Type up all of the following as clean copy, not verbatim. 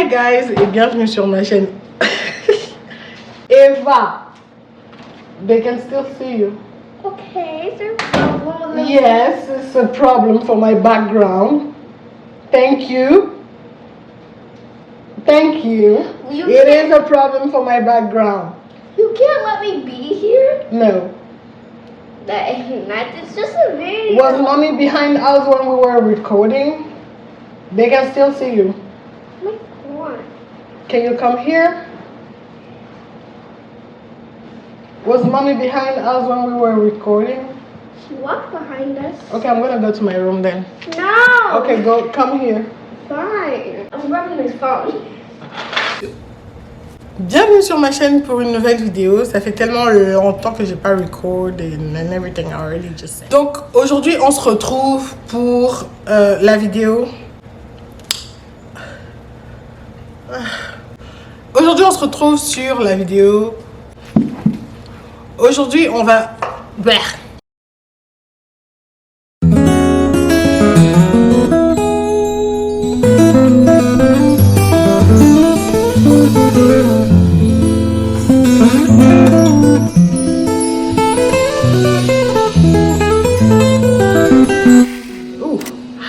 Hi guys et bienvenue sur ma chaîne. Eva, they can still see you. Okay, is there a problem? Yes, it's a problem for my background. Thank you. Thank you. It is a problem for my background. You can't let me be here? No. It's just a video. Was mommy behind us when we were recording? They can still see you. My God. Can you come here? Was mommy behind us when we were recording? She walked behind us. Okay, I'm gonna go to my room then. No! Okay, go, come here. Fine. I'm grabbing his phone. Bienvenue sur ma chaîne pour une nouvelle vidéo. Ça fait tellement longtemps que j'ai pas record and everything I already just said. Donc aujourd'hui on se retrouve pour la vidéo. Aujourd'hui on se retrouve sur la vidéo. Aujourd'hui on va...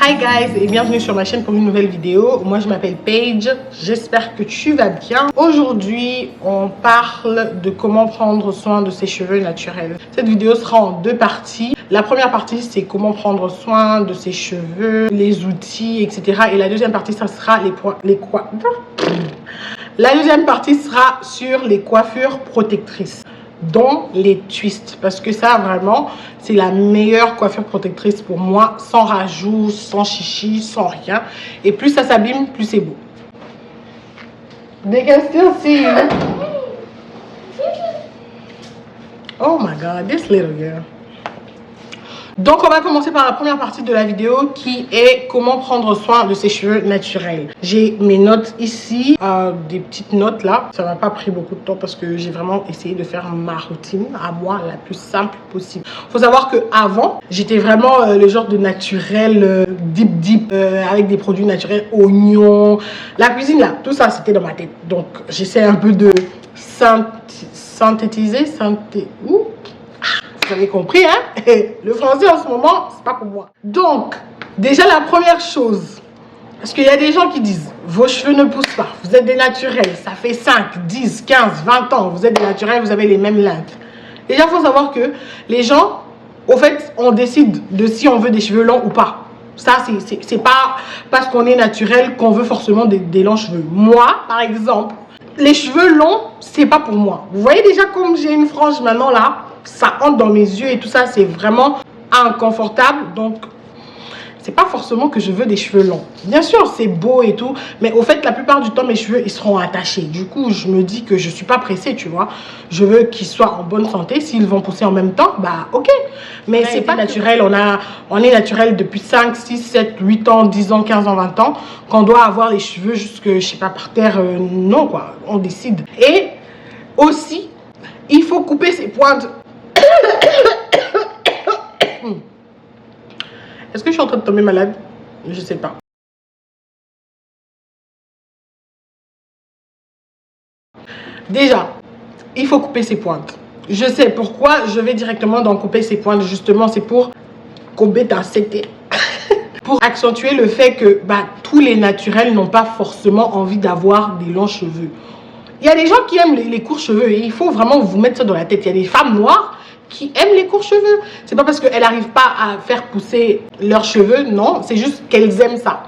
Hi guys et bienvenue sur ma chaîne pour une nouvelle vidéo. Moi je m'appelle Paige, j'espère que tu vas bien. Aujourd'hui on parle de comment prendre soin de ses cheveux naturels. Cette vidéo sera en deux parties. La première partie c'est comment prendre soin de ses cheveux, les outils, etc. Et la deuxième partie ça sera La deuxième partie sera sur les coiffures protectrices, dont les twists, parce que ça vraiment c'est la meilleure coiffure protectrice pour moi, sans rajout, sans chichi, sans rien, et plus ça s'abîme plus c'est beau. They can still see you. Oh my god, this little girl. Donc on va commencer par la première partie de la vidéo qui est comment prendre soin de ses cheveux naturels. J'ai mes notes ici, des petites notes là. Ça m'a pas pris beaucoup de temps parce que j'ai vraiment essayé de faire ma routine à moi la plus simple possible. Faut savoir que avant j'étais vraiment le genre de naturel deep avec des produits naturels, oignons, la cuisine là, tout ça c'était dans ma tête. Donc j'essaie un peu de synthétiser. Vous avez compris, hein? Le français en ce moment, c'est pas pour moi. Donc, déjà la première chose, parce qu'il y a des gens qui disent, vos cheveux ne poussent pas, vous êtes des naturels, ça fait 5, 10, 15, 20 ans, vous êtes des naturels, vous avez les mêmes lengths. Déjà, il faut savoir que les gens, au fait, on décide de si on veut des cheveux longs ou pas. Ça, c'est pas parce qu'on est naturel qu'on veut forcément des longs cheveux. Moi, par exemple, les cheveux longs, c'est pas pour moi. Vous voyez déjà comme j'ai une frange maintenant là, ça entre dans mes yeux et tout ça, c'est vraiment inconfortable. Donc c'est pas forcément que je veux des cheveux longs. Bien sûr c'est beau et tout, mais au fait la plupart du temps mes cheveux ils seront attachés. Du coup je me dis que je suis pas pressée, tu vois. Je veux qu'ils soient en bonne santé. S'ils vont pousser en même temps, bah ok. Mais c'est pas naturel, on est naturel depuis 5, 6, 7, 8 ans, 10 ans, 15 ans, 20 ans. Qu'on doit avoir les cheveux jusque, je sais pas, par terre, non quoi, on décide. Et aussi il faut couper ses pointes. Est-ce que je suis en train de tomber malade? Je sais pas. Déjà, il faut couper ses pointes. Je sais pourquoi je vais directement dans couper ses pointes. Justement, c'est pour couper ta CT. Pour accentuer le fait que tous les naturels n'ont pas forcément envie d'avoir des longs cheveux. Il y a des gens qui aiment les courts cheveux et il faut vraiment vous mettre ça dans la tête. Il y a des femmes noires qui aiment les courts cheveux. C'est pas parce qu'elles n'arrivent pas à faire pousser leurs cheveux, non, c'est juste qu'elles aiment ça.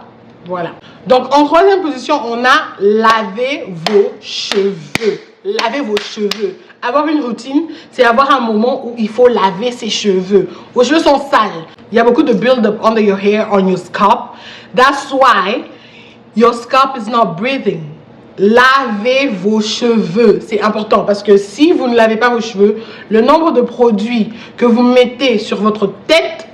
Voilà. Donc en troisième position, on a laver vos cheveux. Laver vos cheveux. Avoir une routine, c'est avoir un moment où il faut laver ses cheveux. Vos cheveux sont sales. Il y a beaucoup de build-up under your hair, on your scalp. That's why your scalp is not breathing. Lavez vos cheveux, c'est important parce que si vous ne lavez pas vos cheveux, le nombre de produits que vous mettez sur votre tête,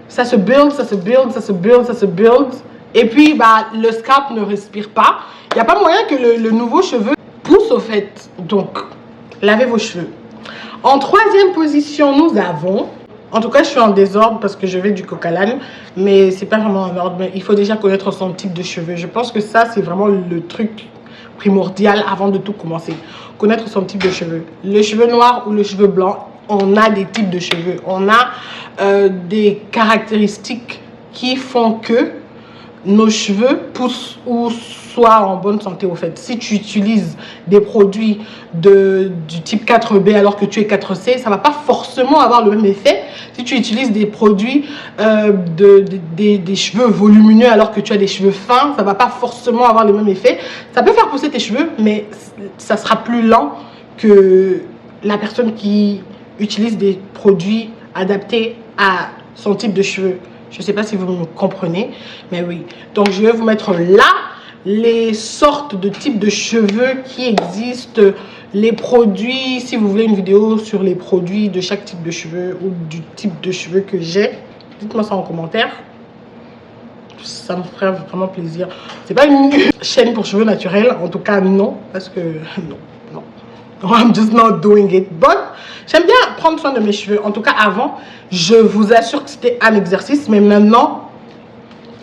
ça se build, ça se build, ça se build, ça se build, et puis le scalp ne respire pas. Il n'y a pas moyen que le nouveau cheveu pousse au fait. Donc lavez vos cheveux. En troisième position, nous avons, en tout cas je suis en désordre parce que je vais du coq à l'âne, mais c'est pas vraiment en ordre, mais il faut déjà connaître son type de cheveux. Je pense que ça c'est vraiment le truc primordial avant de tout commencer. Connaître son type de cheveux. Le cheveu noir ou le cheveu blanc, on a des types de cheveux. On a des caractéristiques qui font que nos cheveux poussent ou soient en bonne santé au fait. Si tu utilises des produits du type 4B alors que tu es 4C, ça ne va pas forcément avoir le même effet. Si tu utilises des produits des cheveux volumineux alors que tu as des cheveux fins, ça ne va pas forcément avoir le même effet. Ça peut faire pousser tes cheveux, mais ça sera plus lent que la personne qui utilise des produits adaptés à son type de cheveux. Je ne sais pas si vous me comprenez, mais oui. Donc, je vais vous mettre là les sortes de types de cheveux qui existent, les produits, si vous voulez une vidéo sur les produits de chaque type de cheveux ou du type de cheveux que j'ai, dites-moi ça en commentaire. Ça me ferait vraiment plaisir. C'est pas une chaîne pour cheveux naturels, en tout cas non, parce que non. I'm just not doing it. But j'aime bien prendre soin de mes cheveux. En tout cas, avant, je vous assure que c'était un exercice. Mais maintenant,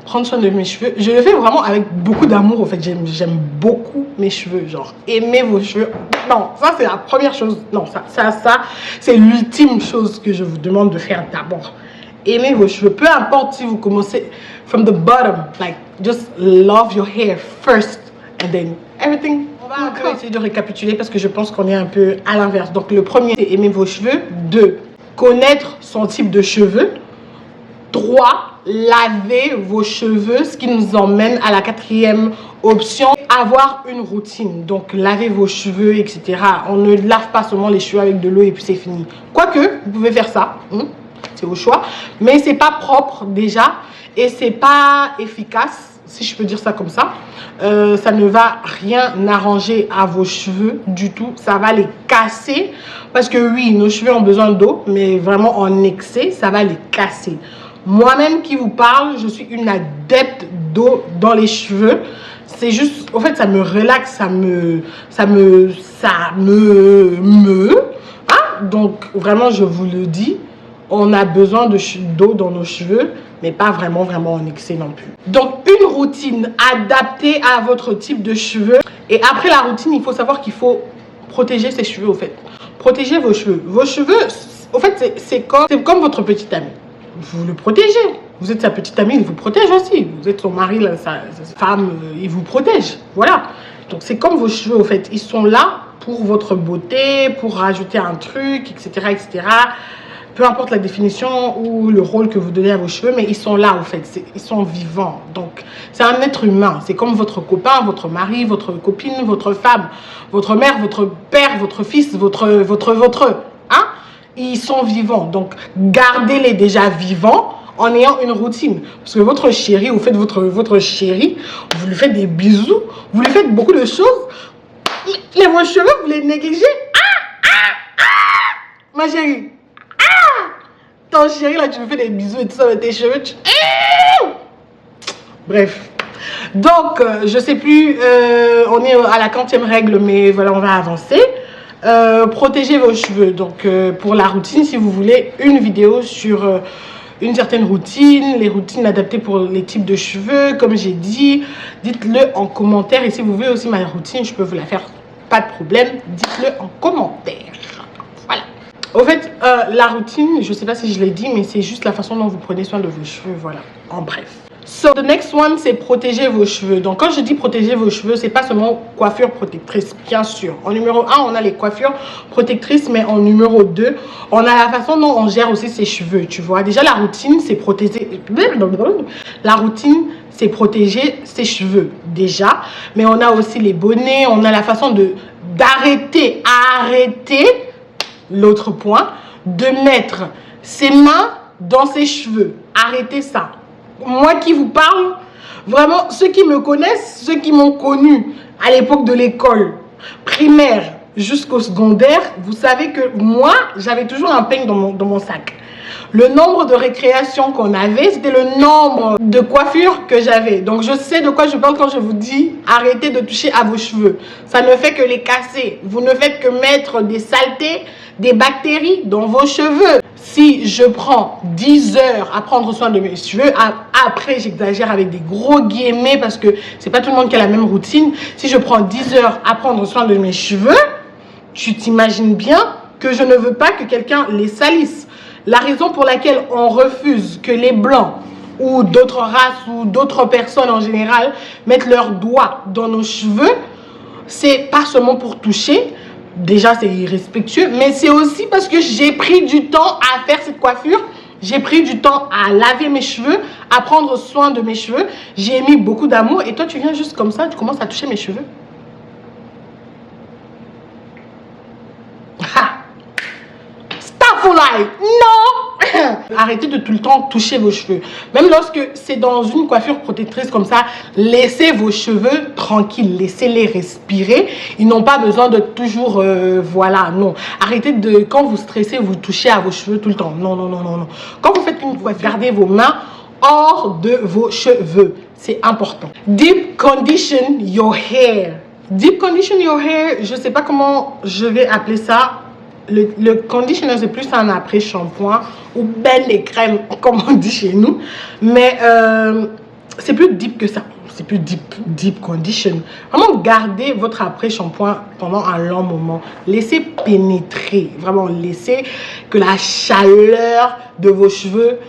prendre soin de mes cheveux, je le fais vraiment avec beaucoup d'amour. En fait, j'aime beaucoup mes cheveux. Genre, aimer vos cheveux. Non, ça, c'est la première chose. Non, ça c'est l'ultime chose que je vous demande de faire d'abord. Aimer vos cheveux. Peu importe si vous commencez from the bottom. Like, just love your hair first. And then everything. On va un peu essayer de récapituler parce que je pense qu'on est un peu à l'inverse. Donc le premier, c'est aimer vos cheveux. 2, connaître son type de cheveux. 3, laver vos cheveux, ce qui nous emmène à la 4e option, avoir une routine. Donc laver vos cheveux, etc. On ne lave pas seulement les cheveux avec de l'eau et puis c'est fini. Quoique, vous pouvez faire ça, c'est au choix, mais c'est pas propre déjà et c'est pas efficace, si je peux dire ça comme ça. Ça ne va rien arranger à vos cheveux du tout. Ça va les casser. Parce que oui, nos cheveux ont besoin d'eau, mais vraiment en excès, ça va les casser. Moi-même qui vous parle, je suis une adepte d'eau dans les cheveux. C'est juste, en fait, ça me relaxe, ça me hein? Donc, vraiment, je vous le dis, on a besoin d'eau dans nos cheveux, mais pas vraiment en excès non plus. Donc, une routine adaptée à votre type de cheveux. Et après la routine, il faut savoir qu'il faut protéger ses cheveux, au fait. Protéger vos cheveux. Vos cheveux, au fait, c'est comme votre petite amie. Vous le protégez. Vous êtes sa petite amie, il vous protège aussi. Vous êtes son mari, sa femme, il vous protège. Voilà. Donc, c'est comme vos cheveux, au fait. Ils sont là pour votre beauté, pour rajouter un truc, etc., etc. Peu importe la définition ou le rôle que vous donnez à vos cheveux, mais ils sont là, en fait. Ils sont vivants. Donc, c'est un être humain. C'est comme votre copain, votre mari, votre copine, votre femme, votre mère, votre père, votre fils, votre. Hein? Ils sont vivants. Donc, gardez-les déjà vivants en ayant une routine. Parce que votre chéri, vous faites votre chéri, vous lui faites des bisous, vous lui faites beaucoup de choses, mais vos cheveux, vous les négligez. Ma chérie. Ton chéri, là, tu me fais des bisous et tout ça avec tes cheveux. Bref. Donc, je sais plus, on est à la 40e règle, mais voilà, on va avancer. Protégez vos cheveux. Donc, pour la routine, si vous voulez une vidéo sur une certaine routine, les routines adaptées pour les types de cheveux, comme j'ai dit, dites-le en commentaire. Et si vous voulez aussi ma routine, je peux vous la faire, pas de problème. Dites-le en commentaire. Voilà. Au fait, la routine, je ne sais pas si je l'ai dit, mais c'est juste la façon dont vous prenez soin de vos cheveux. Voilà, en bref. So, the next one, c'est protéger vos cheveux. Donc, quand je dis protéger vos cheveux, c'est pas seulement coiffure protectrice, bien sûr. En numéro 1, on a les coiffures protectrices, mais en numéro 2, on a la façon dont on gère aussi ses cheveux, tu vois. Déjà, la routine, c'est protéger... La routine, c'est protéger ses cheveux, déjà. Mais on a aussi les bonnets, on a la façon d'arrêter, l'autre point, de mettre ses mains dans ses cheveux. Arrêtez ça. Moi qui vous parle, vraiment, ceux qui me connaissent, ceux qui m'ont connu à l'époque de l'école primaire jusqu'au secondaire, vous savez que moi, j'avais toujours un peigne dans mon sac. Le nombre de récréations qu'on avait, c'était le nombre de coiffures que j'avais. Donc, je sais de quoi je parle quand je vous dis arrêtez de toucher à vos cheveux. Ça ne fait que les casser. Vous ne faites que mettre des saletés, des bactéries dans vos cheveux. Si je prends 10 heures à prendre soin de mes cheveux, après j'exagère avec des gros guillemets parce que c'est pas tout le monde qui a la même routine. Si je prends 10 heures à prendre soin de mes cheveux, tu t'imagines bien que je ne veux pas que quelqu'un les salisse. La raison pour laquelle on refuse que les blancs ou d'autres races ou d'autres personnes en général mettent leurs doigts dans nos cheveux, c'est pas seulement pour toucher. Déjà, c'est irrespectueux, mais c'est aussi parce que j'ai pris du temps à faire cette coiffure. J'ai pris du temps à laver mes cheveux, à prendre soin de mes cheveux. J'ai mis beaucoup d'amour. Et toi, tu viens juste comme ça, tu commences à toucher mes cheveux. Ha! Staffoulight! Non! Arrêtez de tout le temps toucher vos cheveux. Même lorsque c'est dans une coiffure protectrice comme ça, laissez vos cheveux tranquilles. Laissez-les respirer. Ils n'ont pas besoin de toujours... voilà, non. Arrêtez de... Quand vous stressez, vous touchez à vos cheveux tout le temps. Non, non, non, non, non. Quand vous faites une coiffure, gardez vos mains hors de vos cheveux. C'est important. Deep condition your hair. Deep condition your hair, je ne sais pas comment je vais appeler ça. Le conditioner, c'est plus un après-shampoing ou belle crème, comme on dit chez nous. Mais c'est plus deep que ça. C'est plus deep condition. Vraiment, gardez votre après-shampoing pendant un long moment. Laissez pénétrer. Vraiment, laissez que la chaleur de vos cheveux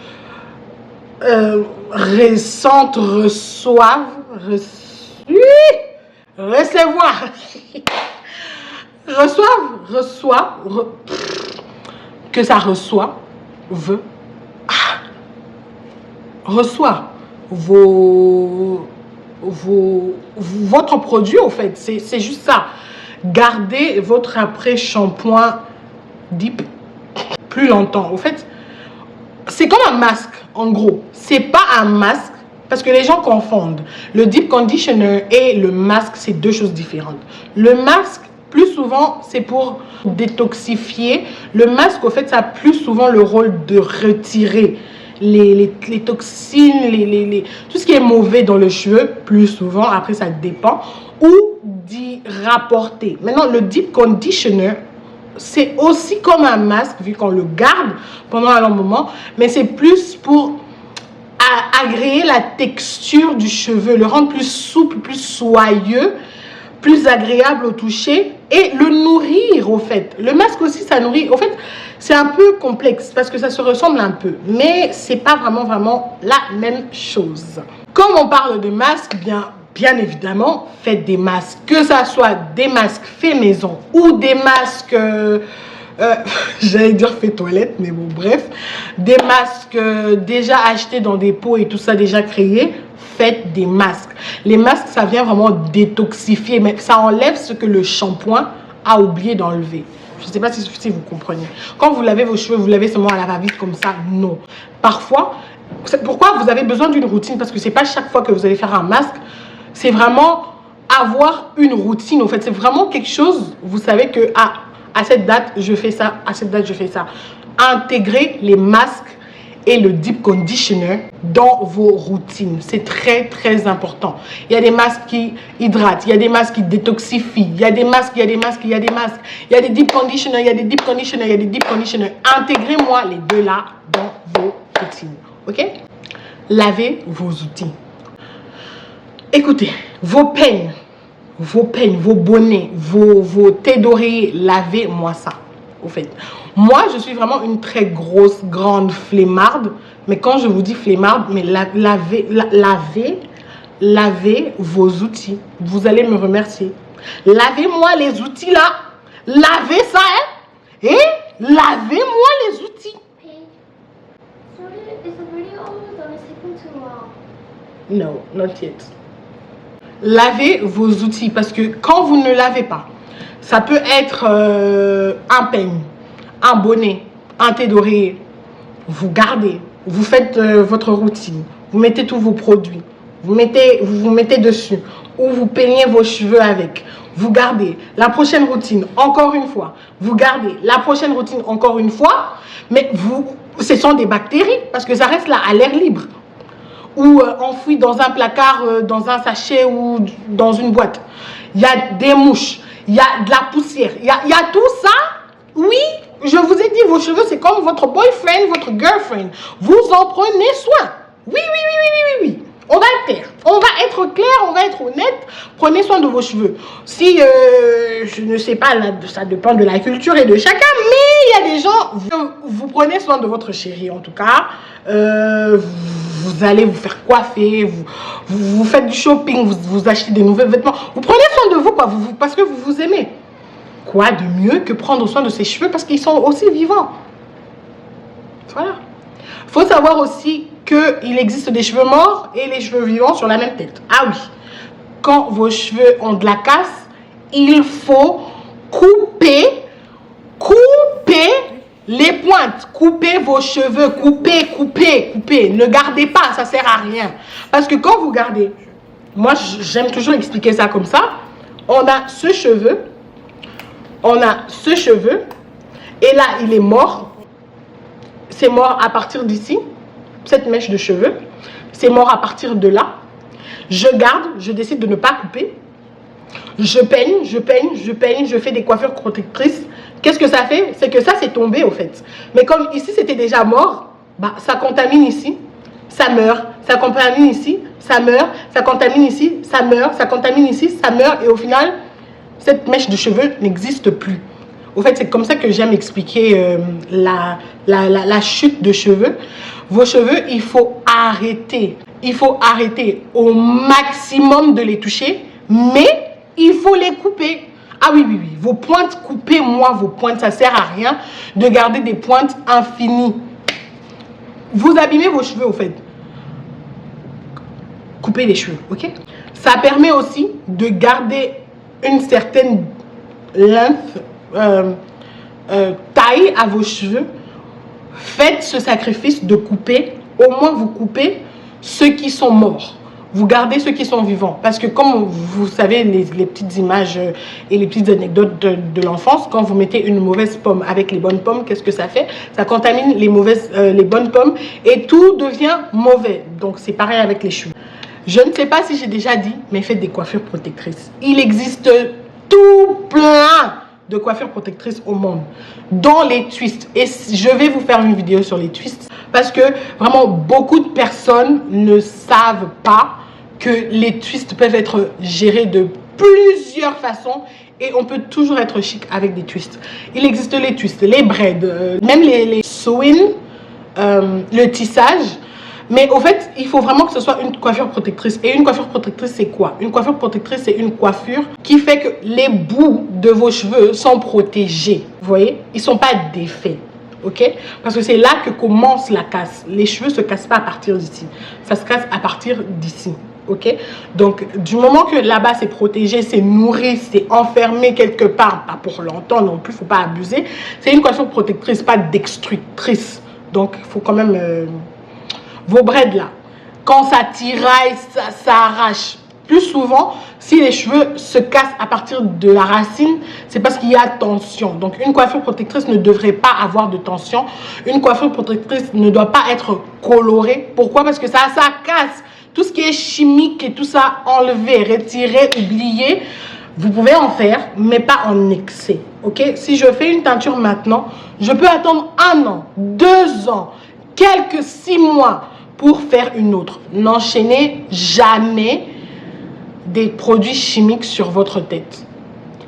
récente recevoir. Que ça reçoit votre produit, au fait. C'est juste ça. Gardez votre après-shampoing deep plus longtemps. Au fait, c'est comme un masque, en gros. C'est pas un masque, parce que les gens confondent. Le deep conditioner et le masque, c'est deux choses différentes. Le masque, plus souvent, c'est pour détoxifier. Le masque, au fait, ça a plus souvent le rôle de retirer les toxines, tout ce qui est mauvais dans le cheveu, plus souvent. Après, ça dépend. Ou d'y rapporter. Maintenant, le deep conditioner, c'est aussi comme un masque, vu qu'on le garde pendant un long moment. Mais c'est plus pour agréer la texture du cheveu, le rendre plus souple, plus soyeux, plus agréable au toucher et le nourrir, au fait. Le masque aussi, ça nourrit. Au fait, c'est un peu complexe parce que ça se ressemble un peu, mais c'est pas vraiment la même chose. Comme on parle de masque, bien évidemment, faites des masques, que ça soit des masques faits maison ou des masques, j'allais dire fait toilette, mais bon, bref, des masques déjà achetés dans des pots et tout ça déjà créé. Faites des masques. Les masques, ça vient vraiment détoxifier, mais ça enlève ce que le shampoing a oublié d'enlever. Je ne sais pas si vous comprenez. Quand vous lavez vos cheveux, vous lavez seulement à la va-vite comme ça, non. Parfois, c'est pourquoi vous avez besoin d'une routine, parce que c'est pas chaque fois que vous allez faire un masque, c'est vraiment avoir une routine. En fait, c'est vraiment quelque chose, vous savez que à cette date, je fais ça, à cette date, je fais ça. Intégrer les masques et le deep conditioner dans vos routines. C'est très important. Il y a des masques qui hydratent, il y a des masques qui détoxifient, il y a des masques, il y a des masques, il y a des masques, il y a des deep conditioners, il y a des deep conditioners, il y a des deep conditioners. Intégrez-moi les deux là dans vos routines. Ok? Lavez vos outils. Écoutez, vos peignes, vos bonnets, vos têtes d'oreiller, lavez-moi ça. Au fait, moi je suis vraiment une très grosse, grande flemmarde, mais quand je vous dis flemmarde, mais lavez vos outils, vous allez me remercier. Lavez-moi les outils là, lavez ça, hein, et lavez-moi les outils. Is the video almost done? It's taking too long. No, not yet. Lavez vos outils, parce que quand vous ne lavez pas, ça peut être un peigne, un bonnet, un thé d'oreiller. Vous gardez, vous faites votre routine, vous mettez tous vos produits, vous vous mettez dessus, ou vous peignez vos cheveux avec. Vous gardez la prochaine routine encore une fois. Vous gardez la prochaine routine encore une fois. Mais ce sont des bactéries, parce que ça reste là à l'air libre. Ou enfoui dans un placard, dans un sachet ou dans une boîte. Il y a des mouches. Il y a de la poussière, il y a tout ça, oui, Je vous ai dit, vos cheveux, c'est comme votre boyfriend, votre girlfriend. Vous en prenez soin. Oui, oui, oui, oui, oui, oui, oui. On va être clair, on va être honnête. Prenez soin de vos cheveux. Si, je ne sais pas, là, ça dépend de la culture et de chacun, mais il y a des gens, vous prenez soin de votre chérie en tout cas. Vous allez vous faire coiffer, vous faites du shopping, vous achetez des nouveaux vêtements. Vous prenez soin de vous, quoi, parce que vous vous aimez. Quoi de mieux que prendre soin de ses cheveux parce qu'ils sont aussi vivants. Voilà. Il faut savoir aussi qu'il existe des cheveux morts et les cheveux vivants sur la même tête. Ah oui. Quand vos cheveux ont de la casse, il faut couper les pointes. Coupez vos cheveux. Coupez. Ne gardez pas, ça sert à rien. Parce que quand vous gardez, moi j'aime toujours expliquer ça comme ça. On a ce cheveu. Et là, il est mort. C'est mort à partir d'ici. Cette mèche de cheveux. C'est mort à partir de là. Je garde, je décide de ne pas couper. Je peigne, je fais des coiffures protectrices. Qu'est-ce que ça fait? C'est que ça, c'est tombé, au fait. Mais comme ici, c'était déjà mort, bah, ça contamine ici, ça meurt. Ça contamine ici, ça meurt. Ça contamine ici, ça meurt. Ça contamine ici, ça meurt. Et au final, cette mèche de cheveux n'existe plus. Au fait, c'est comme ça que j'aime expliquer la chute de cheveux. Vos cheveux, il faut arrêter. Il faut arrêter au maximum de les toucher, mais il faut les couper. Ah oui, oui, oui. Vos pointes, coupez-moi vos pointes. Ça sert à rien de garder des pointes infinies. Vous abîmez vos cheveux, au fait. Coupez les cheveux, ok? Ça permet aussi de garder une certaine taille à vos cheveux. Faites ce sacrifice de couper. Au moins, vous coupez ceux qui sont morts. Vous gardez ceux qui sont vivants. Parce que comme vous savez, les petites images et les petites anecdotes de l'enfance, quand vous mettez une mauvaise pomme avec les bonnes pommes, qu'est-ce que ça fait? Ça contamine les bonnes pommes et tout devient mauvais. Donc, c'est pareil avec les cheveux. Je ne sais pas si j'ai déjà dit, mais faites des coiffures protectrices. Il existe tout plein de coiffures protectrices au monde, dont les twists. Et je vais vous faire une vidéo sur les twists parce que vraiment beaucoup de personnes ne savent pas que les twists peuvent être gérés de plusieurs façons et on peut toujours être chic avec des twists. Il existe les twists, les braids, même les sewing, le tissage. Mais au fait, il faut vraiment que ce soit une coiffure protectrice. Et une coiffure protectrice, c'est quoi? Une coiffure protectrice, c'est une coiffure qui fait que les bouts de vos cheveux sont protégés. Vous voyez? Ils ne sont pas défaits. Ok? Parce que c'est là que commence la casse. Les cheveux ne se cassent pas à partir d'ici. Ça se casse à partir d'ici. Ok? Donc, du moment que là-bas, c'est protégé, c'est nourri, c'est enfermé quelque part, pas pour longtemps non plus, il ne faut pas abuser. C'est une coiffure protectrice, pas destructrice. Donc, il faut quand même... vos braids là, quand ça tiraille, ça arrache. Plus souvent, si les cheveux se cassent à partir de la racine, c'est parce qu'il y a tension. Donc, une coiffure protectrice ne devrait pas avoir de tension. Une coiffure protectrice ne doit pas être colorée. Pourquoi? Parce que ça casse. Tout ce qui est chimique et tout ça, enlever, retirer, oublier, vous pouvez en faire, mais pas en excès. Ok? Si je fais une teinture maintenant, je peux attendre 1 an, 2 ans, quelques 6 mois pour faire une autre. N'enchaînez jamais des produits chimiques sur votre tête.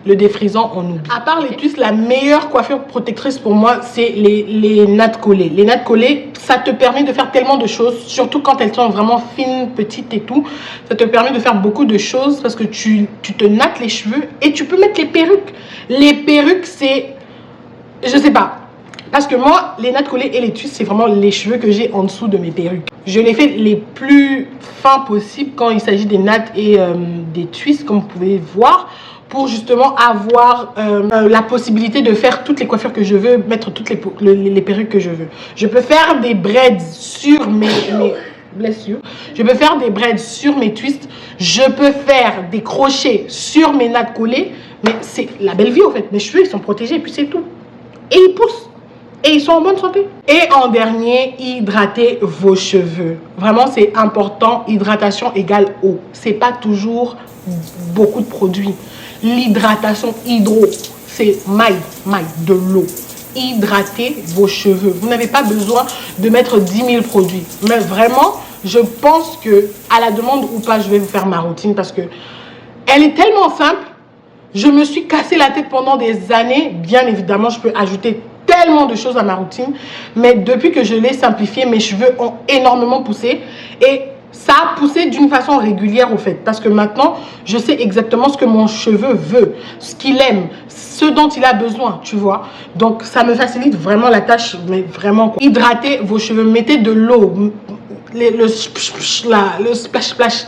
Le défrisant, on oublie. À part les twists, la meilleure coiffure protectrice pour moi, c'est les nattes collées. Les nattes collées, ça te permet de faire tellement de choses, surtout quand elles sont vraiment fines, petites et tout. Ça te permet de faire beaucoup de choses parce que tu te nattes les cheveux et tu peux mettre les perruques. Les perruques, c'est... Je sais pas. Parce que moi, les nattes collées et les twists, c'est vraiment les cheveux que j'ai en dessous de mes perruques. Je les fais les plus fins possibles quand il s'agit des nattes et des twists, comme vous pouvez voir, pour justement avoir la possibilité de faire toutes les coiffures que je veux, mettre toutes les perruques que je veux. Je peux faire des braids sur mes blessures. Je peux faire des braids sur mes twists. Je peux faire des crochets sur mes nattes collées. Mais c'est la belle vie, en fait. Mes cheveux, ils sont protégés et puis c'est tout. Et ils poussent. Et ils sont en bonne santé. Et en dernier, hydratez vos cheveux. Vraiment, c'est important. Hydratation égale eau. C'est pas toujours beaucoup de produits. L'hydratation hydro, c'est de l'eau. hydratez vos cheveux. Vous n'avez pas besoin de mettre 10 000 produits. Mais vraiment, je pense que, à la demande ou pas, je vais vous faire ma routine parce que elle est tellement simple. Je me suis cassé la tête pendant des années. Bien évidemment, je peux ajouter tellement de choses à ma routine. Mais depuis que je l'ai simplifié, mes cheveux ont énormément poussé. Et ça a poussé d'une façon régulière au fait. Parce que maintenant, je sais exactement ce que mon cheveu veut, ce qu'il aime, ce dont il a besoin, tu vois. Donc, ça me facilite vraiment la tâche, mais vraiment, quoi. Hydratez vos cheveux, mettez de l'eau, le splash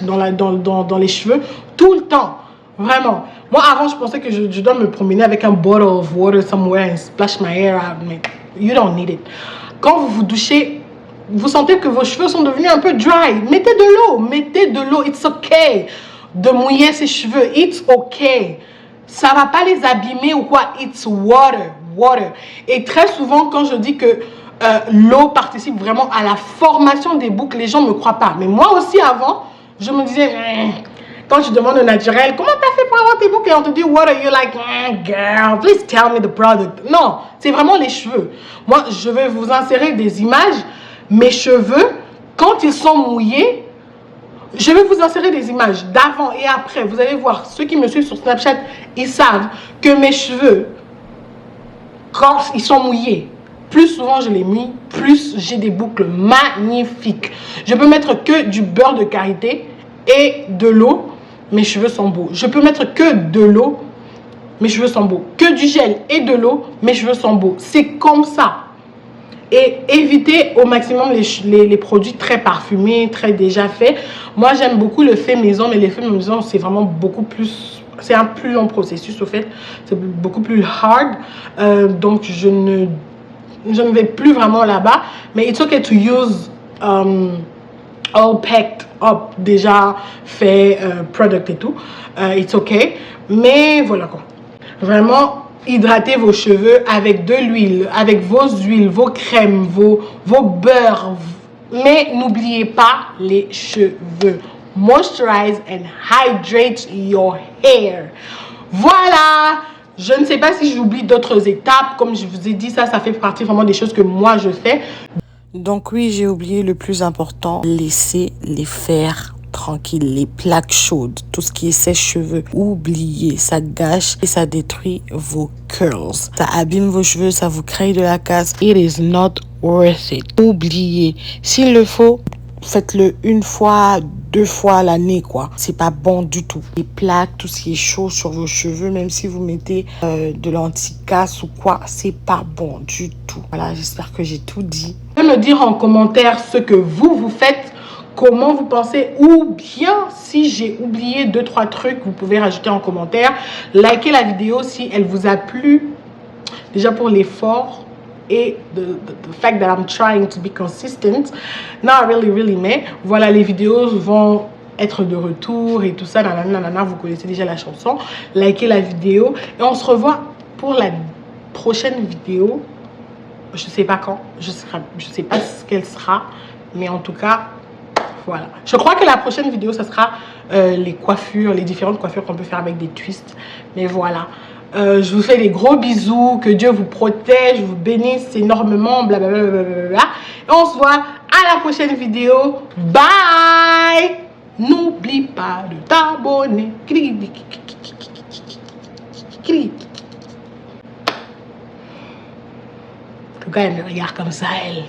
dans les cheveux, tout le temps. Vraiment. Moi, avant, je pensais que je dois me promener avec un bottle of water somewhere and splash my hair out. Mais you don't need it. Quand vous vous douchez, vous sentez que vos cheveux sont devenus un peu dry. Mettez de l'eau. Mettez de l'eau. It's okay de mouiller ses cheveux. It's okay. Ça ne va pas les abîmer ou quoi. It's water. Water. Et très souvent, quand je dis que l'eau participe vraiment à la formation des boucles, les gens ne me croient pas. Mais moi aussi, avant, je me disais... Quand je demande au naturel, comment tu as fait pour avoir tes boucles et on te dit water, you're like, girl, please tell me the product. Non, c'est vraiment les cheveux. Moi, je vais vous insérer des images. Mes cheveux, quand ils sont mouillés, je vais vous insérer des images d'avant et après. Vous allez voir, ceux qui me suivent sur Snapchat, ils savent que mes cheveux, quand ils sont mouillés, plus souvent je les mouille, plus j'ai des boucles magnifiques. Je peux mettre que du beurre de karité et de l'eau. Mes cheveux sont beaux. Je peux mettre que de l'eau, mes cheveux sont beaux. Que du gel et de l'eau, mes cheveux sont beaux. C'est comme ça. Et évitez au maximum les produits très parfumés, très déjà faits. Moi, j'aime beaucoup le fait maison, mais le fait maison, c'est vraiment beaucoup plus... C'est un plus long processus, au fait. C'est beaucoup plus hard. Donc, je ne vais plus vraiment là-bas. Mais it's okay to use... all packed up, déjà fait, product et tout. It's okay. Mais voilà quoi. Vraiment, hydratez vos cheveux avec de l'huile, avec vos huiles, vos crèmes, vos beurres. Mais n'oubliez pas les cheveux. Moisturize and hydrate your hair. Voilà. Je ne sais pas si j'oublie d'autres étapes. Comme je vous ai dit, ça fait partie vraiment des choses que moi je fais. Donc oui, j'ai oublié le plus important, laissez les faire tranquilles, les plaques chaudes, tout ce qui est sèche-cheveux, oubliez, ça gâche et ça détruit vos curls. Ça abîme vos cheveux, ça vous crée de la casse. It is not worth it. Oubliez, s'il le faut, faites-le une fois, 2 fois à l'année, quoi. C'est pas bon du tout. Les plaques, tout ce qui est chaud sur vos cheveux, même si vous mettez de l'anti-casse ou quoi, c'est pas bon du tout. Voilà, j'espère que j'ai tout dit. Vous pouvez me dire en commentaire ce que vous faites, comment vous pensez, ou bien si j'ai oublié 2-3 trucs, vous pouvez rajouter en commentaire. Likez la vidéo si elle vous a plu, déjà pour l'effort et the fact that I'm trying to be consistent. Not really, mais voilà, les vidéos vont être de retour et tout ça, nanana, vous connaissez déjà la chanson. Likez la vidéo et on se revoit pour la prochaine vidéo. Je sais pas quand, je sais pas ce qu'elle sera, mais en tout cas, voilà. Je crois que la prochaine vidéo, ça sera les coiffures, les différentes coiffures qu'on peut faire avec des twists. Mais voilà. Je vous fais des gros bisous, que Dieu vous protège, vous bénisse énormément, blablabla. Et on se voit à la prochaine vidéo. Bye! N'oublie pas de t'abonner. En tout cas, elle me regarde comme ça, elle.